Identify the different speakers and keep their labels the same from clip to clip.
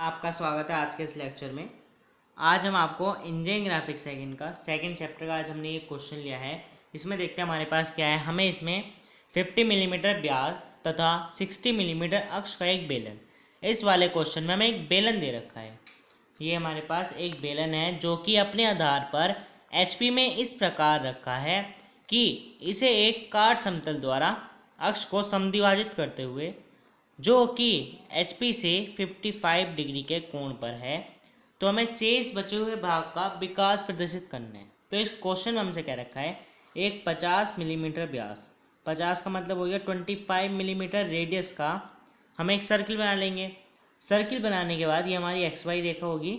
Speaker 1: आपका स्वागत है आज के इस लेक्चर में। आज हम आपको इंजीनियरिंग ग्राफिक्स सेकंड का सेकंड चैप्टर का आज हमने ये क्वेश्चन लिया है। इसमें देखते हैं हमारे पास क्या है। हमें इसमें 50 मिलीमीटर व्यास तथा 60 मिलीमीटर अक्ष का एक बेलन, इस वाले क्वेश्चन में हमें एक बेलन दे रखा है। ये हमारे पास एक बेलन है जो कि अपने आधार पर HP में इस प्रकार रखा है कि इसे एक काट समतल द्वारा अक्ष को समद्विभाजित करते हुए, जो कि HP से 55 डिग्री के कोण पर है, तो हमें शेष बचे हुए भाग का विकास प्रदर्शित करना है। तो इस क्वेश्चन में हमसे क्या रखा है, एक 50 मिलीमीटर व्यास, 50 का मतलब हो गया 25 मिलीमीटर रेडियस का हम एक सर्किल बना लेंगे। सर्किल बनाने के बाद ये हमारी XY रेखा होगी,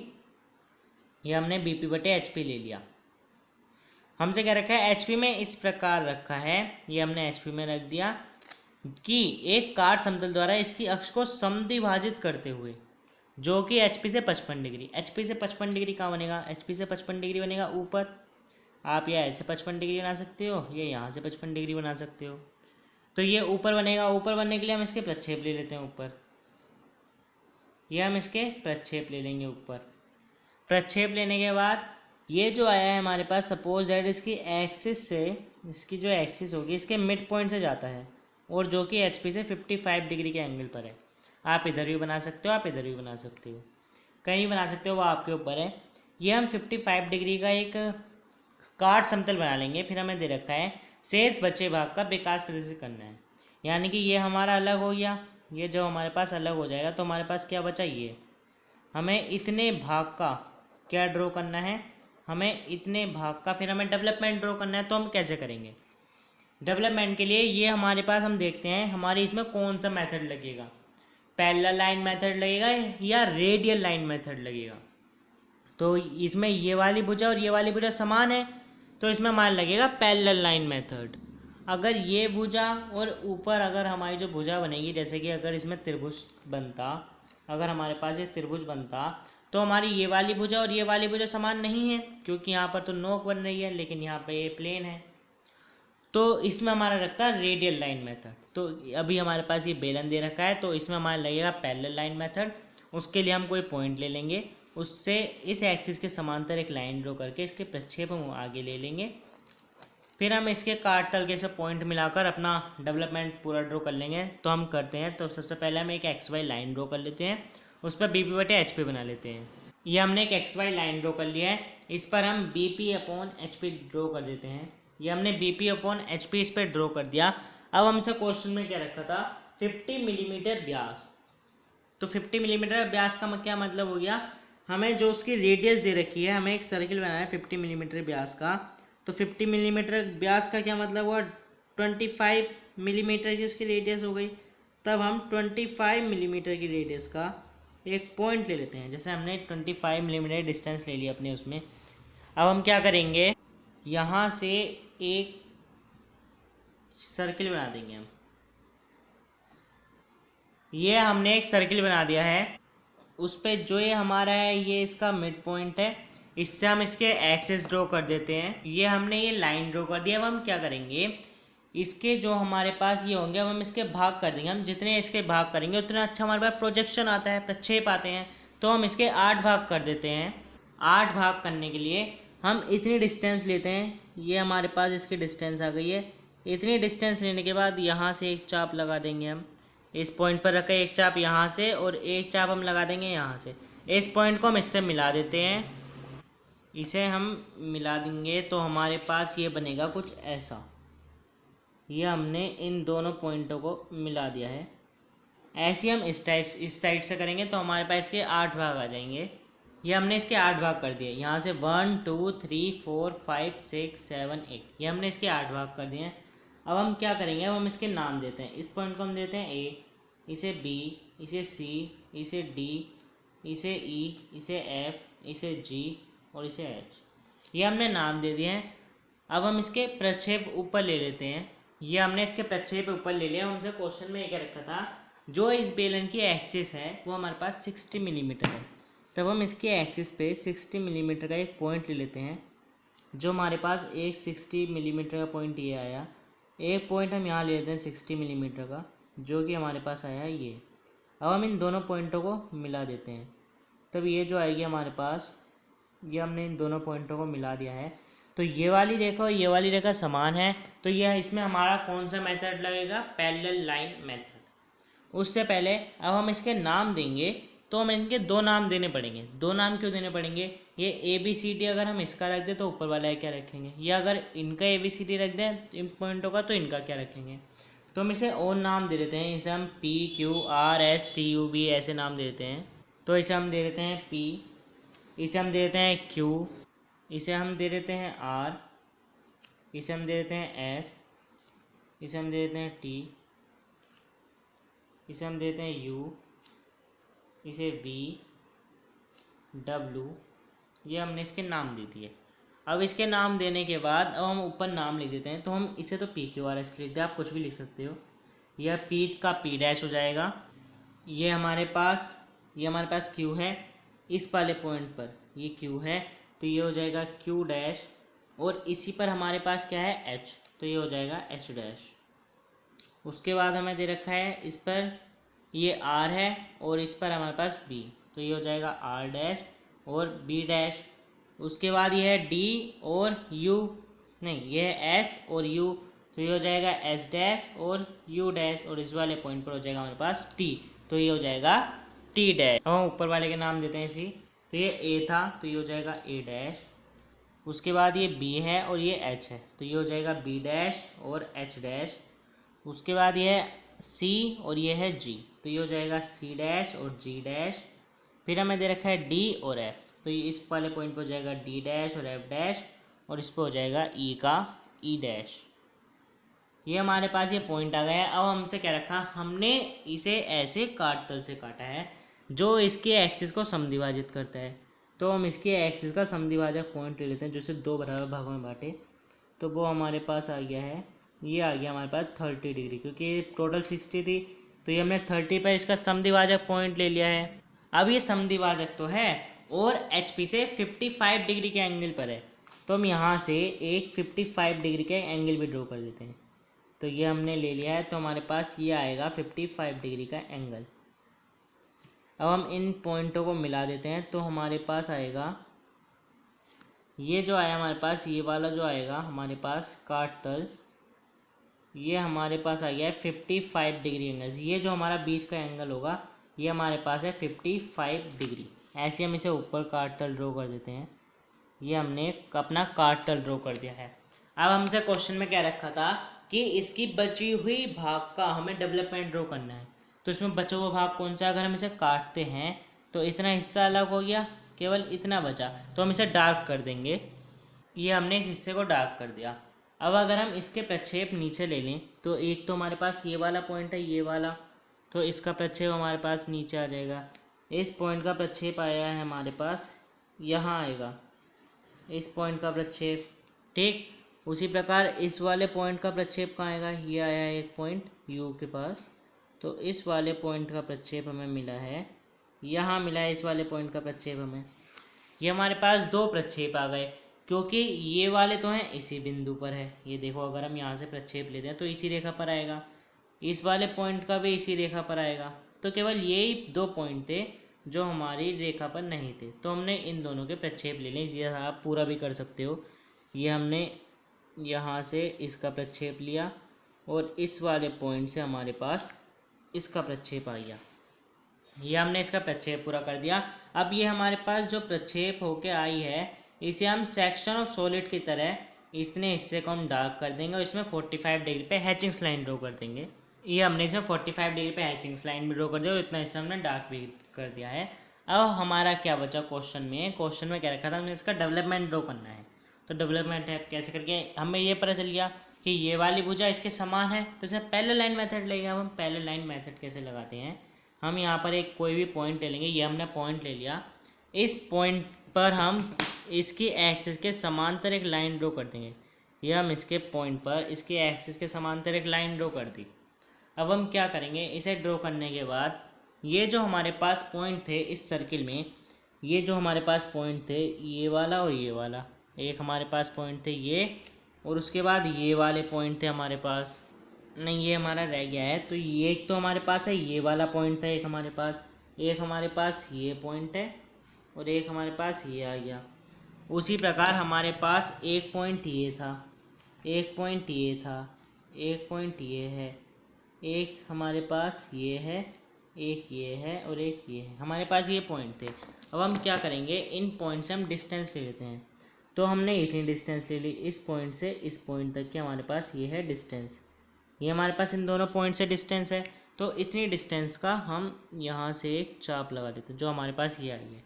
Speaker 1: ये हमने BP/HP ले लिया। हमसे क्या रखा है, HP में इस प्रकार रखा है, ये हमने HP में रख दिया कि एक काट समतल द्वारा इसकी अक्ष को समद्विभाजित करते हुए, जो कि HP से 55 डिग्री, HP से 55 डिग्री कहाँ बनेगा, HP से 55 डिग्री बनेगा ऊपर। आप या ऐसे 55 डिग्री बना सकते हो, ये यहाँ से 55 डिग्री बना सकते हो। तो ये ऊपर बनेगा। ऊपर बनने के लिए हम इसके प्रक्षेप ले लेते हैं ऊपर, ये हम इसके प्रक्षेप ले लेंगे ऊपर। प्रक्षेप लेने के बाद ये जो आया है हमारे पास, सपोज दैट इसकी एक्सिस से, इसकी जो एक्सिस होगी इसके मिड पॉइंट से जाता है, और जो कि HP से 55 डिग्री के एंगल पर है। आप इधर भी बना सकते हो, आप इधर भी बना सकते हो, कहीं बना सकते हो, वो आपके ऊपर है। ये हम 55 डिग्री का एक काट समतल बना लेंगे। फिर हमें दे रखा है शेष बचे भाग का विकास प्रदर्शित करना है, यानी कि ये हमारा अलग हो गया। ये जब हमारे पास अलग हो जाएगा तो हमारे पास क्या बचा, ये हमें इतने भाग का क्या ड्रॉ करना है, हमें इतने भाग का फिर हमें डेवलपमेंट ड्रॉ करना है। तो हम कैसे करेंगे डेवलपमेंट के लिए, ये हमारे पास हम देखते हैं हमारे इसमें कौन सा मेथड लगेगा, पैरेलल लाइन मेथड लगेगा या रेडियल लाइन मेथड लगेगा। तो इसमें ये वाली भुजा और ये वाली भुजा समान है, तो इसमें हमारा लगेगा पैरेलल लाइन मेथड। अगर ये भुजा और ऊपर अगर हमारी जो भुजा बनेगी, जैसे कि अगर इसमें त्रिभुज बनता, अगर हमारे पास ये त्रिभुज बनता, तो हमारी ये वाली भुजा और ये वाली भुजा समान नहीं है, क्योंकि यहाँ पर तो नोक बन रही है, लेकिन यहाँ पर ये प्लेन है। तो इसमें हमारा रखता है रेडियल लाइन मेथड। तो अभी हमारे पास ये बेलन दे रखा है, तो इसमें हमारा लगेगा पैरेलल लाइन मेथड। उसके लिए हम कोई पॉइंट ले लेंगे, उससे इस एक्सिस के समांतर एक लाइन ड्रॉ करके इसके प्रक्षेप हम आगे ले लेंगे। फिर हम इसके काट तल के से पॉइंट मिलाकर अपना डेवलपमेंट पूरा ड्रॉ कर लेंगे। तो हम करते हैं, तो सबसे पहले हम एक XY लाइन ड्रॉ कर लेते हैं, उस पर BP/HP बना लेते हैं। ये हमने एक XY लाइन ड्रॉ कर लिया है, इस पर हम BP/HP ड्रॉ कर देते हैं। ये हमने BP/HP इस पर ड्रॉ कर दिया। अब हमसे क्वेश्चन में क्या रखा था, 50 मिलीमीटर व्यास। तो 50 मिलीमीटर व्यास का क्या मतलब हो गया, हमें जो उसकी रेडियस दे रखी है, हमें एक सर्किल बनाना है 50 मिलीमीटर व्यास का। तो 50 मिलीमीटर व्यास का क्या मतलब हुआ, 25 मिलीमीटर की उसकी रेडियस हो गई। तब हम 25 मिलीमीटर की रेडियस का एक पॉइंट ले लेते हैं। जैसे हमने 25 मिलीमीटर डिस्टेंस ले लिया अपने उसमें। अब हम क्या करेंगे, यहाँ से एक सर्किल बना देंगे हम। ये हमने एक सर्किल बना दिया है, उस पर जो ये हमारा है, ये इसका मिड पॉइंट है, इससे हम इसके एक्सिस ड्रॉ कर देते हैं। ये हमने ये लाइन ड्रॉ कर दिया। अब हम क्या करेंगे, इसके जो हमारे पास ये होंगे, अब हम इसके भाग कर देंगे। हम जितने इसके भाग करेंगे उतना अच्छा हमारे पास प्रोजेक्शन आता है, प्रक्षेप आते हैं। तो हम इसके 8 भाग कर देते हैं। 8 भाग करने के लिए हम इतनी डिस्टेंस लेते हैं, ये हमारे पास इसकी डिस्टेंस आ गई है। इतनी डिस्टेंस लेने के बाद यहाँ से एक चाप लगा देंगे हम, इस पॉइंट पर रखें एक चाप यहाँ से, और एक चाप हम लगा देंगे यहाँ से। इस पॉइंट को हम इससे मिला देते हैं, इसे हम मिला देंगे तो हमारे पास ये बनेगा कुछ ऐसा। ये हमने इन दोनों पॉइंटों को मिला दिया है। ऐसे हम इस साइड से करेंगे तो हमारे पास इसके 8 भाग आ जाएंगे। ये हमने इसके 8 भाग कर दिए, यहाँ से 1 2 3 4 5 6 7 8, ये हमने इसके 8 भाग कर दिए हैं। अब हम क्या करेंगे, अब हम इसके नाम देते हैं। इस पॉइंट को हम देते हैं A, इसे B, इसे C, इसे D, इसे E, इसे F, इसे G और इसे H। ये हमने नाम दे दिए हैं। अब हम इसके प्रक्षेप ऊपर ले लेते हैं। ये हमने इसके प्रक्षेप ऊपर ले लिया। हमसे क्वेश्चन में ये क्या रखा था, जो इस बेलन की एक्सिस है वो हमारे पास 60 मिलीमीटर है। तब हम इसके एक्सिस पे 60 मिलीमीटर का एक पॉइंट ले लेते हैं। जो हमारे पास एक 60 मिलीमीटर का पॉइंट ये आया, एक पॉइंट हम यहाँ ले लेते हैं 60 मिलीमीटर का, जो कि हमारे पास आया ये। अब हम इन दोनों पॉइंटों को मिला देते हैं। तब ये जो आएगी हमारे पास, ये हमने इन दोनों पॉइंटों को मिला दिया है। तो ये वाली रेखा और ये वाली रेखा समान है, तो यह इसमें हमारा कौन सा मेथड लगेगा, पैरेलल लाइन मेथड। उससे पहले अब हम इसके नाम देंगे, तो हमें इनके दो नाम देने पड़ेंगे। दो नाम क्यों देने पड़ेंगे, ये ABCD अगर हम इसका रख दें तो ऊपर वाला क्या रखेंगे, या अगर इनका ABCD रख दें इन पॉइंटों का तो इनका क्या रखेंगे। तो हम इसे और नाम दे देते हैं, इसे हम PQRSTUV ऐसे नाम दे देते हैं। तो इसे हम दे देते हैं P, इसे हम दे देते हैं Q, इसे हम दे देते हैं R, इसे हम दे देते हैं S, इसे हम दे देते हैं T, इसे हम देते हैं U, इसे V, W, ये हमने इसके नाम दे दिए। अब इसके नाम देने के बाद अब हम ऊपर नाम लिख देते हैं। तो हम इसे तो PQRS लिख दें, आप कुछ भी लिख सकते हो। यह P का P डैश हो जाएगा। ये हमारे पास Q है, इस वाले पॉइंट पर ये Q है, तो ये हो जाएगा Q डैश, और इसी पर हमारे पास क्या है H, तो ये हो जाएगा H डैश। उसके बाद हमें दे रखा है इस पर ये R है, और इस पर हमारे पास B, तो ये हो जाएगा R डैश और B डैश। उसके बाद ये है D और U, नहीं ये है S और U, तो ये हो जाएगा S डैश और U डैश, और इस वाले पॉइंट पर हो जाएगा हमारे पास T, तो ये हो जाएगा T डैश। अब हम ऊपर वाले के नाम देते हैं इसी, तो ये A था, तो ये हो जाएगा A डैश। उसके बाद ये B है और ये H है, तो ये हो जाएगा B डैश और H डैश। उसके बाद ये है C और ये है G, तो ये हो जाएगा C डैश और G डैश। फिर हमें दे रखा है D और F, तो ये इस वाले पॉइंट पर हो जाएगा D डैश और F डैश, और इस पर हो जाएगा E का E डैश। ये हमारे पास ये पॉइंट आ गया है। अब हमसे क्या रखा, हमने इसे ऐसे काट तल से काटा है जो इसके एक्सिस को समद्विभाजित करता है। तो हम इसके एक्सिस का समद्विभाजक पॉइंट ले लेते हैं, जिसे दो बराबर भागों में बांटे। तो वो हमारे पास आ गया है, ये आ गया हमारे पास 30 डिग्री, क्योंकि टोटल 60 थी, तो ये हमने 30 पर इसका समद्विभाजक पॉइंट ले लिया है। अब ये समद्विभाजक तो है और HP से 55 डिग्री के एंगल पर है, तो हम यहाँ से एक 55 डिग्री के एंगल भी ड्रॉ कर देते हैं। तो ये हमने ले लिया है, तो हमारे पास ये आएगा 55 डिग्री का एंगल। अब हम इन पॉइंटों को मिला देते हैं, तो हमारे पास आएगा, ये जो आया हमारे पास, ये वाला जो आएगा हमारे पास काट तल, ये हमारे पास आ गया है 55 डिग्री एंगल। ये जो हमारा बीच का एंगल होगा ये हमारे पास है 55 डिग्री। ऐसे हम इसे ऊपर काट तल ड्रॉ कर देते हैं। ये हमने अपना काट तल ड्रॉ कर दिया है। अब हमसे क्वेश्चन में क्या रखा था कि इसकी बची हुई भाग का हमें डेवलपमेंट ड्रॉ करना है। तो इसमें बचा हुआ भाग कौन सा, अगर हम इसे काटते हैं तो इतना हिस्सा अलग हो गया, केवल इतना बचा, तो हम इसे डार्क कर देंगे। ये हमने इस हिस्से को डार्क कर दिया। अब अगर हम इसके प्रक्षेप नीचे ले लें, तो एक तो हमारे पास ये वाला पॉइंट है, ये वाला, तो इसका प्रक्षेप हमारे पास नीचे आ जाएगा। इस पॉइंट का प्रक्षेप आया है हमारे पास, यहाँ आएगा इस पॉइंट का प्रक्षेप, ठीक। उसी प्रकार इस वाले पॉइंट का प्रक्षेप कहाँ आएगा, ये आया है एक पॉइंट U के पास, तो इस वाले पॉइंट का प्रक्षेप हमें मिला है, यहाँ मिला है इस वाले पॉइंट का प्रक्षेप हमें। ये हमारे पास दो प्रक्षेप आ गए, क्योंकि ये वाले तो हैं इसी बिंदु पर है। ये देखो, अगर हम यहाँ से प्रक्षेप लेते हैं तो इसी रेखा पर आएगा, इस वाले पॉइंट का भी इसी रेखा पर आएगा। तो केवल यही दो पॉइंट थे जो हमारी रेखा पर नहीं थे, तो हमने इन दोनों के प्रक्षेप ले लें। ये आप पूरा भी कर सकते हो। ये हमने यहाँ से इसका प्रक्षेप लिया और इस वाले पॉइंट से हमारे पास इसका प्रक्षेप आ गया। ये हमने इसका प्रक्षेप पूरा कर दिया। अब ये हमारे पास जो प्रक्षेप होके आई है, इसे हम सेक्शन ऑफ सॉलिड की तरह इतने हिस्से को हम डार्क कर देंगे और इसमें 45 डिग्री पे हैचिंग्स लाइन ड्रॉ कर देंगे। ये हमने इसमें 45 डिग्री पे हैचिंग्स लाइन भी ड्रॉ कर दिया और इतना हिस्सा हमने डार्क भी कर दिया है। अब हमारा क्या बचा क्वेश्चन में, क्वेश्चन में क्या रखा था, हमें इसका डेवलपमेंट ड्रॉ करना है। तो डेवलपमेंट है कैसे करके, हमें ये पता चल गया कि ये वाली भुजा इसके समान है, तो इसमें पैरेलल लाइन मेथड लगेगा। हम पैरेलल लाइन मेथड कैसे लगाते हैं, हम यहाँ पर एक कोई भी पॉइंट ले लेंगे। ये हमने पॉइंट ले लिया, इस पॉइंट पर हम इसकी एक्सिस के समांतर एक लाइन ड्रॉ कर देंगे। ये हम इसके पॉइंट पर इसके एक्सिस के समांतर एक लाइन ड्रॉ कर दी। अब हम क्या करेंगे, इसे ड्रॉ करने के बाद ये जो हमारे पास पॉइंट थे इस सर्किल में, ये जो हमारे पास पॉइंट थे, ये वाला और ये वाला, एक हमारे पास पॉइंट थे ये, और उसके बाद ये वाले पॉइंट थे हमारे पास, नहीं ये हमारा रह गया है। तो ये एक तो हमारे पास है, ये वाला पॉइंट था एक हमारे पास ये पॉइंट है, और एक हमारे पास ये आ गया। उसी प्रकार हमारे पास एक पॉइंट ये था, एक पॉइंट ये था, एक पॉइंट ये है, एक हमारे पास ये है, एक ये है और एक ये है। हमारे पास ये पॉइंट थे। अब हम क्या करेंगे, इन पॉइंट से हम डिस्टेंस ले लेते हैं। तो हमने इतनी डिस्टेंस ले ली, इस पॉइंट से इस पॉइंट तक की हमारे पास ये है डिस्टेंस। ये हमारे पास इन दोनों पॉइंट से डिस्टेंस है। तो इतनी डिस्टेंस का हम यहाँ से एक चाप लगा देते हैं, जो हमारे पास ये आई है।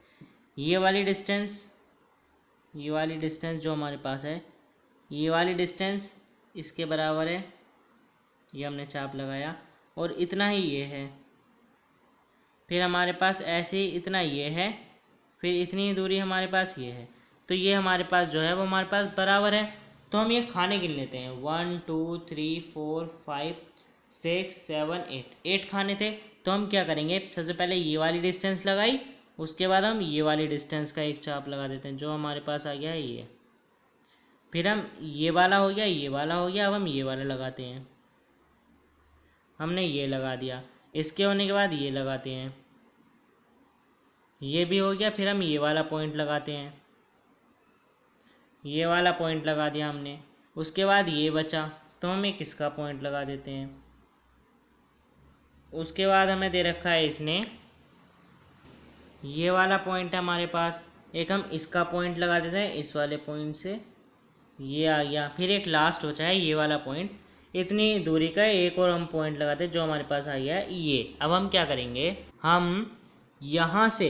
Speaker 1: ये वाली डिस्टेंस, ये वाली डिस्टेंस जो हमारे पास है, ये वाली डिस्टेंस इसके बराबर है, ये हमने चाप लगाया। और इतना ही ये है, फिर हमारे पास ऐसे ही इतना ये है, फिर इतनी ही दूरी हमारे पास ये है। तो ये हमारे पास जो है वो हमारे पास बराबर है। तो हम ये खाने गिन लेते हैं, 1 2 3 4 5 6 7 8 खाने थे। तो हम क्या करेंगे, सबसे पहले ये वाली डिस्टेंस लगाई, उसके बाद हम ये वाली डिस्टेंस का एक चाप लगा देते हैं, जो हमारे पास आ गया है ये। फिर हम ये वाला हो गया, ये वाला हो गया, अब हम ये वाला लगाते हैं। हमने ये लगा दिया, इसके होने के बाद ये लगाते हैं, ये भी हो गया। फिर हम ये वाला पॉइंट लगाते हैं, ये वाला पॉइंट लगा दिया हमने। उसके बाद ये बचा, तो हम एक इसका पॉइंट लगा देते हैं। उसके बाद हमें दे रखा है इसने ये वाला पॉइंट है हमारे पास, एक हम इसका पॉइंट लगा देते हैं, इस वाले पॉइंट से ये आ गया। फिर एक लास्ट बचा है ये वाला पॉइंट, इतनी दूरी का एक और हम पॉइंट लगाते हैं, जो हमारे पास आ गया है ये। अब हम क्या करेंगे, हम यहाँ से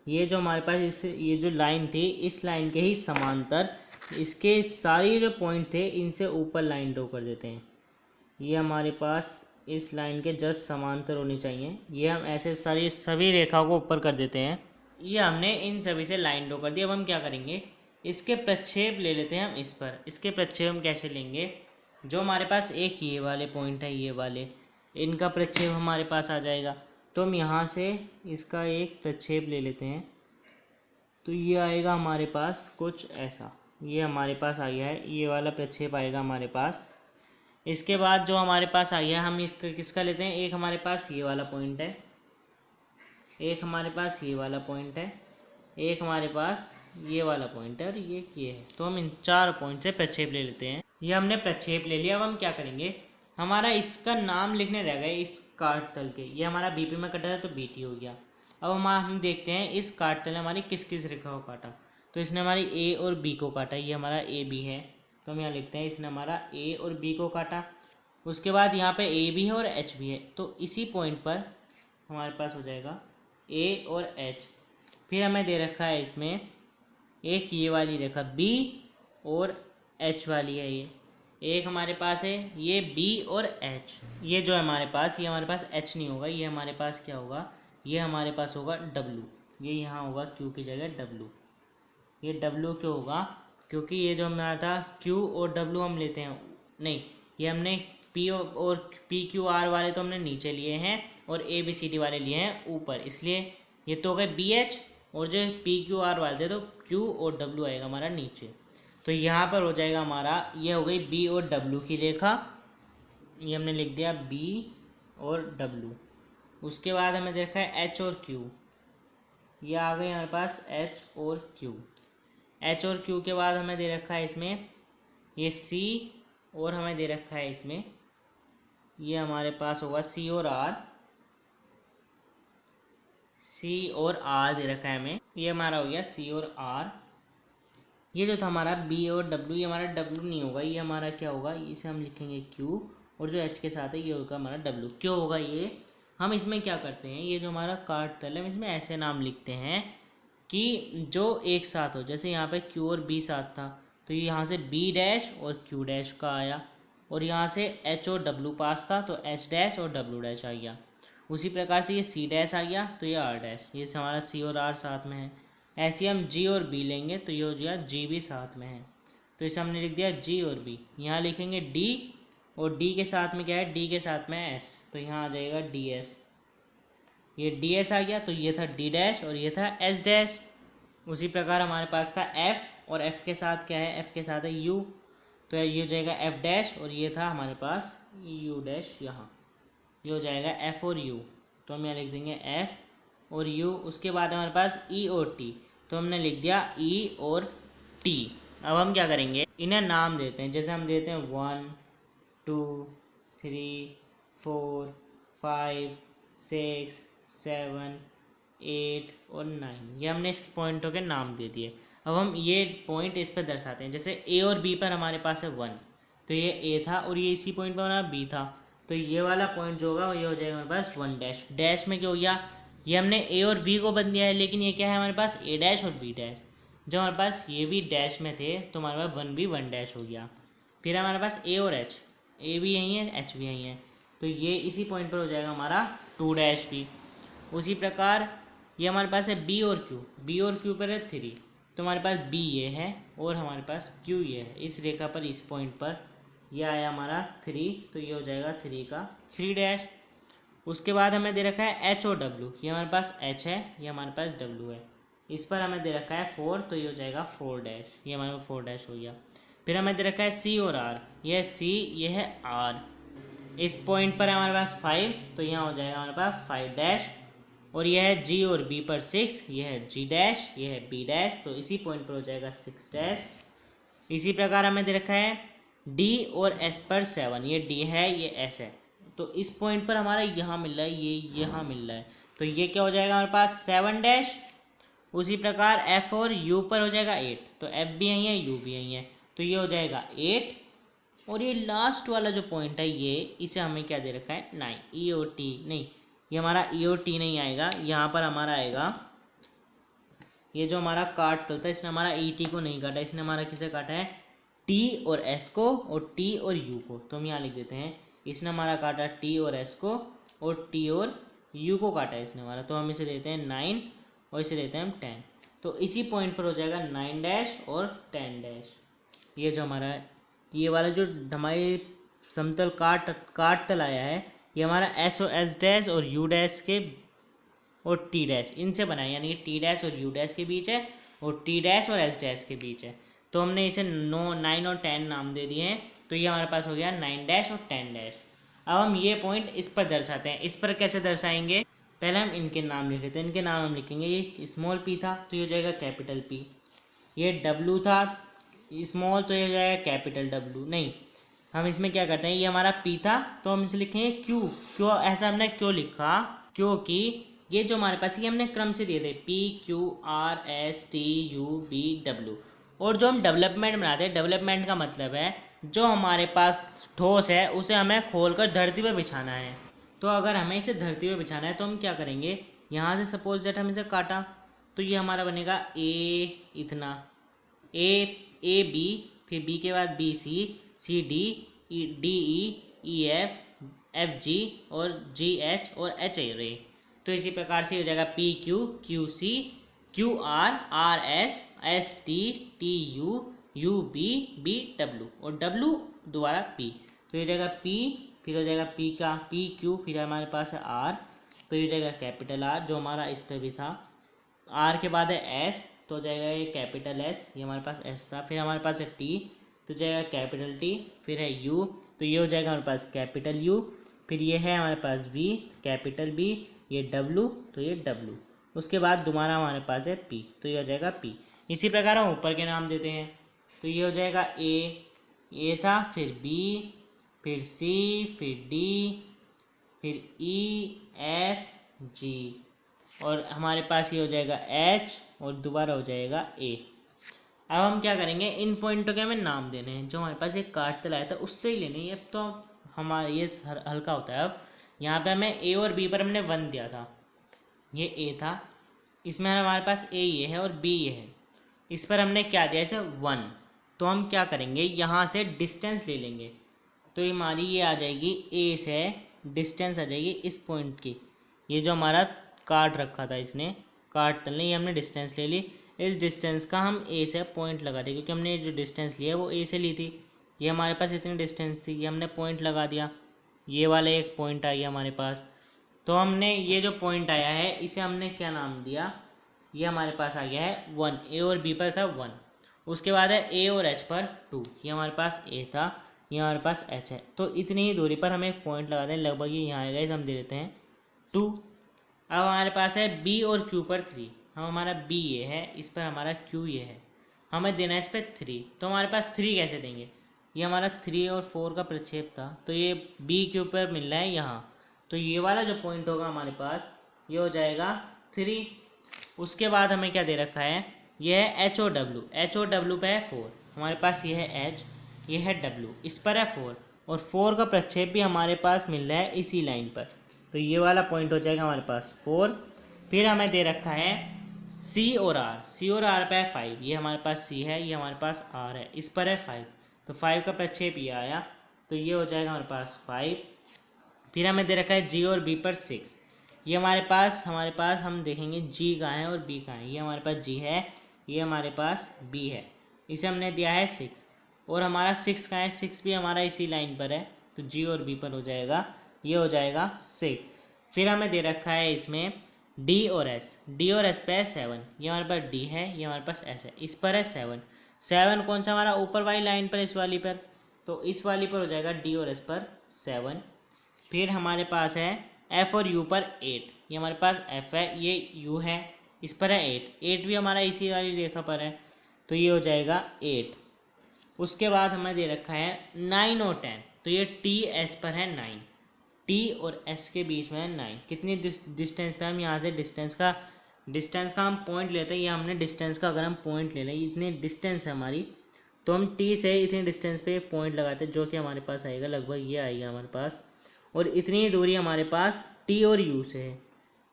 Speaker 1: ये जो हमारे पास इस ये जो लाइन थी, इस लाइन के ही समांतर इसके सारे जो पॉइंट थे इनसे ऊपर लाइन ड्रॉ कर देते हैं। ये हमारे पास इस लाइन के जस्ट समांतर होनी चाहिए। ये हम ऐसे सारी सभी रेखाओं को ऊपर कर देते हैं। ये हमने इन सभी से लाइन ड्रॉ कर दी। अब हम क्या करेंगे, इसके प्रक्षेप ले लेते हैं हम इस पर। इसके प्रक्षेप हम कैसे लेंगे, जो हमारे पास एक ये वाले पॉइंट है, ये वाले, इनका प्रक्षेप हमारे पास आ जाएगा। तो हम यहाँ से इसका एक प्रक्षेप ले लेते हैं, तो ये आएगा हमारे पास कुछ ऐसा। ये हमारे पास आ गया है, ये वाला प्रक्षेप आएगा हमारे पास। इसके बाद जो हमारे पास आ गया, हम इसका किसका लेते हैं, एक हमारे पास ये वाला पॉइंट है, एक हमारे पास ये वाला पॉइंट है, एक हमारे पास ये वाला पॉइंट है और ये है। तो हम इन चार पॉइंट से प्रक्षेप ले लेते हैं। ये हमने प्रक्षेप ले लिया। अब हम क्या करेंगे, हमारा इसका नाम लिखने रह गए इस काट तल के। ये हमारा बीपी में कटा है तो बीटी हो गया। अब हम देखते हैं इस काट तल ने हमारी किस किस रेखा को काटा। तो इसने हमारी ए और बी को काटा, ये हमारा ए बी है। तो हम यहाँ लिखते हैं इसने हमारा ए और बी को काटा। उसके बाद यहाँ पे ए भी है और एच भी है, तो इसी पॉइंट पर हमारे पास हो जाएगा ए और एच। फिर हमें दे रखा है इसमें एक ये वाली रेखा बी और एच वाली है, ये एक हमारे पास है, ये बी और एच। ये जो है हमारे पास, ये हमारे पास एच नहीं होगा, ये हमारे पास क्या होगा, ये हमारे पास होगा डब्लू। ये यहाँ होगा क्यू की जगह डब्लू। ये डब्लू क्यों होगा, क्योंकि ये जो हमारा था क्यू और डब्लू हम लेते हैं, नहीं ये हमने पी और पी क्यू आर वाले तो हमने नीचे लिए हैं और ए बी सी डी वाले लिए हैं ऊपर, इसलिए ये तो हो गए बी एच। और जो पी क्यू आर वाले थे तो क्यू और डब्लू आएगा हमारा नीचे। तो यहाँ पर हो जाएगा हमारा, ये हो गई बी और डब्लू की रेखा, ये हमने लिख दिया बी और डब्लू। उसके बाद हमें देखा है एच और क्यू, ये आ गए हमारे पास एच और क्यू। एच और क्यू के बाद हमें दे रखा है इसमें ये सी, और हमें दे रखा है इसमें ये हमारे पास होगा सी और आर। सी और आर दे रखा है हमें, ये हमारा हो गया सी और आर। ये जो था हमारा बी और डब्लू, ये हमारा डब्लू नहीं होगा, ये हमारा क्या होगा, इसे हम लिखेंगे क्यू, और जो एच के साथ है ये होगा हमारा डब्लू। क्यों होगा ये, हम इसमें क्या करते हैं, ये जो हमारा काट तल है हम इसमें ऐसे नाम लिखते हैं कि जो एक साथ हो। जैसे यहाँ पे क्यू और बी साथ था, तो ये यहाँ से बी डैश और क्यू डैश का आया, और यहाँ से एच और डब्लू पास था तो एच डैश और डब्लू डैश आ गया। उसी प्रकार से ये सी डैश आ गया तो ये आर डैश, ये हमारा सी और आर साथ में है। ऐसे हम जी और बी लेंगे तो ये हो गया जी भी साथ में है, तो इसे हमने लिख दिया जी और बी। यहाँ लिखेंगे डी, और डी के साथ में क्या है, डी के साथ में एस, तो यहाँ आ जाएगा डी एस। ये डी एस आ गया, तो ये था डी डैश और ये था एस डैश। उसी प्रकार हमारे पास था एफ, और एफ के साथ क्या है, एफ के साथ है यू, तो ये हो जाएगा एफ डैश, और ये था हमारे पास यू डैश। यहाँ ये हो जाएगा एफ और यू, तो हम यहाँ लिख देंगे एफ और यू। उसके बाद हमारे पास ई और टी, तो हमने लिख दिया ई और टी। अब हम क्या करेंगे, इन्हें नाम देते हैं। जैसे हम देते हैं 1 2 3 4 5 6 7 8 और 9, ये हमने इस पॉइंटों के नाम दे दिए। अब हम ये पॉइंट इस पर दर्शाते हैं। जैसे ए और बी पर हमारे पास है 1, तो ये ए था और ये इसी पॉइंट पर हमारा बी था, तो ये वाला पॉइंट जो होगा ये हो जाएगा हमारे पास 1 डैश। डैश में क्या हो गया, ये हमने ए और बी को बन दिया है, लेकिन ये क्या है हमारे पास ए डैश और बी डैश। जब हमारे पास ये भी डैश में थे तो हमारे पास 1 भी 1 डैश हो गया। फिर हमारे पास ए और एच, ए भी यहीं है एच भी यहीं है, तो ये इसी पॉइंट पर हो जाएगा हमारा 2 डैश भी। उसी प्रकार ये हमारे पास है बी और क्यू, बी और क्यू पर है 3, तो हमारे पास बी ये है और हमारे पास क्यू ये है। इस रेखा पर इस पॉइंट पर यह आया हमारा 3, तो ये हो जाएगा 3 का 3 डैश। उसके बाद हमें दे रखा है एच और डब्ल्यू, ये हमारे पास एच है, ये हमारे पास डब्ल्यू है। इस पर हमें दे रखा है 4, तो ये हो जाएगा 4 डैश, ये हमारे पास 4 डैश हो गया। फिर हमें दे रखा है सी और आर, यह है सी ये है आर। इस पॉइंट पर है हमारे पास 5, तो यहाँ हो जाएगा हमारे पास 5 डैश। और यह है जी और बी पर 6, यह है जी डैश, यह है बी डैश, तो इसी पॉइंट पर हो जाएगा 6 डैश। इसी प्रकार हमें दे रखा है डी और एस पर 7, ये डी है ये एस है, तो इस पॉइंट पर हमारा यहाँ मिल रहा है, ये यहाँ मिल रहा है, तो ये क्या हो जाएगा हमारे पास 7 डैश। उसी प्रकार एफ और यू पर हो जाएगा 8, तो एफ भी यहीं है यू भी यहीं है, तो ये हो जाएगा 8। और ये लास्ट वाला जो पॉइंट है ये, इसे हमें क्या दे रखा है 9, ई ओ टी नहीं, ये हमारा ई ओ टी नहीं आएगा, यहाँ पर हमारा आएगा ये जो हमारा काट तल था, इसने हमारा ई टी को नहीं काटा, इसने हमारा किसे काटा है टी और एस को और टी और यू को, तो हम यहाँ लिख देते हैं इसने हमारा काटा टी और एस को और टी और यू को काटा है इसने हमारा, तो हम इसे देते हैं 9 और इसे देते हैं हम 10, तो इसी पॉइंट पर हो जाएगा 9 डैश और 10 डैश। ये जो हमारा ये वाला जो हमारे समतल काट तल आया है, ये हमारा एस और एस डैश और यू डैश के और टी डैश इनसे बना है, यानी कि टी डैश और यू डैश के बीच है और टी डैश और एस डैश के बीच है, तो हमने इसे 9 और 10 नाम दे दिए हैं, तो ये हमारे पास हो गया 9 डैश और 10 डैश। अब हम ये पॉइंट इस पर दर्शाते हैं। इस पर कैसे दर्शाएंगे, पहले हम इनके नाम लिख लेते हैं। इनके नाम हम लिखेंगे, ये स्मॉल पी था तो ये हो जाएगा कैपिटल पी, ये डब्लू था स्मॉल तो ये हो जाएगा कैपिटल डब्लू। नहीं, हम इसमें क्या करते हैं, ये हमारा पी था तो हम इसे लिखेंगे क्यू। क्यों ऐसा हमने क्यों लिखा, क्योंकि ये जो हमारे पास ये हमने क्रम से दिए थे P Q R S T U V W, और जो हम डेवलपमेंट बनाते हैं, डेवलपमेंट का मतलब है जो हमारे पास ठोस है उसे हमें खोलकर धरती पर बिछाना है। तो अगर हमें इसे धरती पर बिछाना है तो हम क्या करेंगे, यहाँ से सपोज दैट हम इसे काटा तो ये हमारा बनेगा ए इतना, ए बी, फिर बी के बाद B C D D E F G और जी एच और एच ए रे। तो इसी प्रकार से हो जाएगा P Q Q C Q R S S T U V W और डब्ल्यू दोबारा पी, तो ये हो जाएगा पी, फिर हो जाएगा पी का पी क्यू, फिर हमारे पास है आर, तो ये हो जाएगा कैपिटल आर जो हमारा इस पर भी था। आर के बाद है एस, तो हो जाएगा ये कैपिटल एस, ये हमारे पास एस था। फिर हमारे पास है टी, तो जाएगा कैपिटल टी, फिर है यू, तो ये हो जाएगा हमारे पास कैपिटल यू, फिर ये है हमारे पास बी कैपिटल बी, ये डब्लू तो ये डब्लू, उसके बाद दोबारा हमारे पास है पी, तो ये हो जाएगा पी। इसी प्रकार हम ऊपर के नाम देते हैं, तो ये हो जाएगा ए था, फिर बी, फिर सी, फिर डी, फिर ई एफ जी, और हमारे पास ये हो जाएगा एच और दोबारा हो जाएगा ए। अब हम क्या करेंगे, इन पॉइंटों के हमें नाम देने हैं। जो हमारे पास एक काट तल आया था उससे ही लेने हैं, अब तो हमारा ये हल्का होता है। अब यहाँ पे हमें ए और बी पर हमने 1 दिया था, ये ए था, इसमें हमारे पास ए ये है और बी ये है, इस पर हमने क्या दिया इसे 1, तो हम क्या करेंगे यहाँ से डिस्टेंस ले लेंगे, तो हमारी ये आ जाएगी ए से डिस्टेंस आ जाएगी इस पॉइंट की, ये जो हमारा काट रखा था इसने काट तल ने, ये हमने डिस्टेंस ले ली, इस डिस्टेंस का हम ए से पॉइंट लगा दें, क्योंकि हमने जो डिस्टेंस लिया वो ए से ली थी, ये हमारे पास इतनी डिस्टेंस थी, ये हमने पॉइंट लगा दिया, ये वाला एक पॉइंट आ गया हमारे पास। तो हमने ये जो पॉइंट आया है इसे हमने क्या नाम दिया, ये हमारे पास आ गया है 1, ए और बी पर था 1, उसके बाद है ए और एच पर 2, ये हमारे पास ए था, ये हमारे पास एच है, तो इतनी ही दूरी पर हमें एक पॉइंट लगा दें, लगभग ये यहाँ आएगा, इसे हम दे देते हैं 2। अब हमारे पास है बी और क्यू पर 3, हम हमारा बी ये है, इस पर हमारा क्यू ये है, हमें देना है इस पर 3। तो हमारे पास 3 कैसे देंगे, ये हमारा 3 और 4 का प्रक्षेप था, तो ये बी क्यू पर मिल रहा है यहाँ, तो ये वाला जो पॉइंट होगा हमारे पास ये हो जाएगा 3। उसके बाद हमें क्या दे रखा है, ये है एच ओ डब्ल्यू पे है 4, हमारे पास ये है एच, ये है डब्ल्यू, इस पर है 4 और 4 का प्रक्षेप भी हमारे पास मिल रहा है इसी लाइन पर, तो ये वाला पॉइंट हो जाएगा हमारे पास 4। फिर हमें दे रखा है सी और आर पे है 5, ये हमारे पास सी है, ये हमारे पास आर है, इस पर है 5, तो 5 का प्रक्षेप ये आया, तो ये हो जाएगा हमारे पास 5। फिर हमें दे रखा है जी और बी पर 6, ये हमारे पास हम देखेंगे जी कहाँ है और बी कहाँ है, ये हमारे पास जी है, ये हमारे पास बी है, इसे हमने दिया है 6 और हमारा 6 कहाँ है, 6 भी हमारा इसी लाइन पर है, तो जी और बी पर हो जाएगा, ये हो जाएगा 6। फिर हमें दे रखा है इसमें डी और एस पे है 7, ये हमारे पास डी है, ये हमारे पास एस है, इस पर है 7 कौन सा हमारा ऊपर वाली लाइन पर, इस वाली पर, तो इस वाली पर हो जाएगा डी और एस पर 7। फिर हमारे पास है एफ और यू पर 8, ये हमारे पास एफ है, ये यू है, इस पर है 8 भी हमारा इसी वाली रेखा पर है, तो ये हो जाएगा 8। उसके बाद हमें दे रखा है 9 और 10, तो ये टी एस पर है 9, टी और एस के बीच में है 9, कितनी डिस्टेंस पे, हम यहाँ से डिस्टेंस का हम पॉइंट लेते हैं, या हमने डिस्टेंस का अगर हम पॉइंट ले लें, इतनी डिस्टेंस है हमारी, तो हम टी से इतनी डिस्टेंस पे पॉइंट लगाते हैं, जो कि हमारे पास आएगा लगभग ये आएगा हमारे पास, और इतनी दूरी हमारे पास टी और यू से है,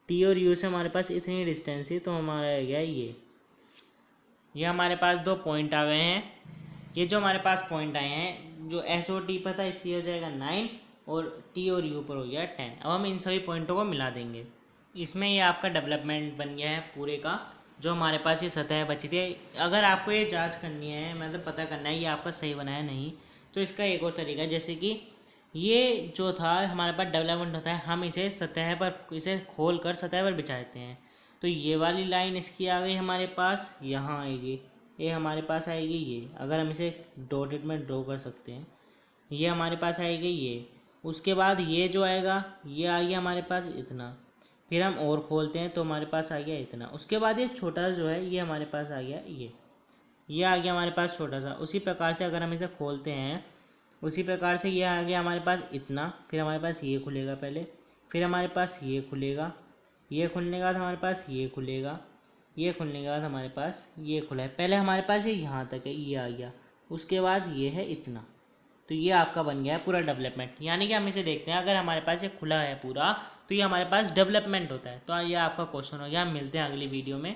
Speaker 1: टी और यू से हमारे पास इतनी डिस्टेंस है, तो हमारा आ गया ये हमारे पास 2 पॉइंट आ गए हैं। ये जो हमारे पास पॉइंट आए हैं, जो एस और टी पर था इसलिए हो जाएगा 9 और टी और यू पर हो गया 10। अब हम इन सभी पॉइंटों को मिला देंगे, इसमें ये आपका डेवलपमेंट बन गया है पूरे का, जो हमारे पास ये सतह बची थी। अगर आपको ये जांच करनी है, मतलब पता करना है ये आपका सही बना है नहीं, तो इसका एक और तरीका है, जैसे कि ये जो था हमारे पास डेवलपमेंट होता है, हम इसे सतह पर, इसे खोल कर सतह पर बिछा देते हैं, तो ये वाली लाइन इसकी आ गई हमारे पास, यहाँ आएगी, ये हमारे पास आएगी ये, अगर हम इसे डॉटेड में ड्रॉ कर सकते हैं, ये हमारे पास आएगी ये। उसके बाद ये जो आएगा ये आ गया हमारे पास इतना, फिर हम और खोलते हैं तो हमारे पास आ गया इतना। उसके बाद ये छोटा जो है ये हमारे पास आ गया ये आ गया हमारे पास छोटा सा। उसी प्रकार से अगर हम इसे खोलते हैं, उसी प्रकार से ये आ गया हमारे पास इतना, फिर हमारे पास ये खुलेगा पहले, फिर हमारे पास ये खुलेगा, ये खुलने के बाद हमारे पास ये खुलेगा, ये खुलने के बाद हमारे पास ये खुला है। पहले हमारे पास ये यहाँ तक है, ये आ गया, उसके बाद ये है इतना, तो ये आपका बन गया है पूरा डेवलपमेंट। यानी कि हम इसे देखते हैं, अगर हमारे पास ये खुला है पूरा तो ये हमारे पास डेवलपमेंट होता है। तो ये आपका क्वेश्चन हो गया। हम मिलते हैं अगली वीडियो में।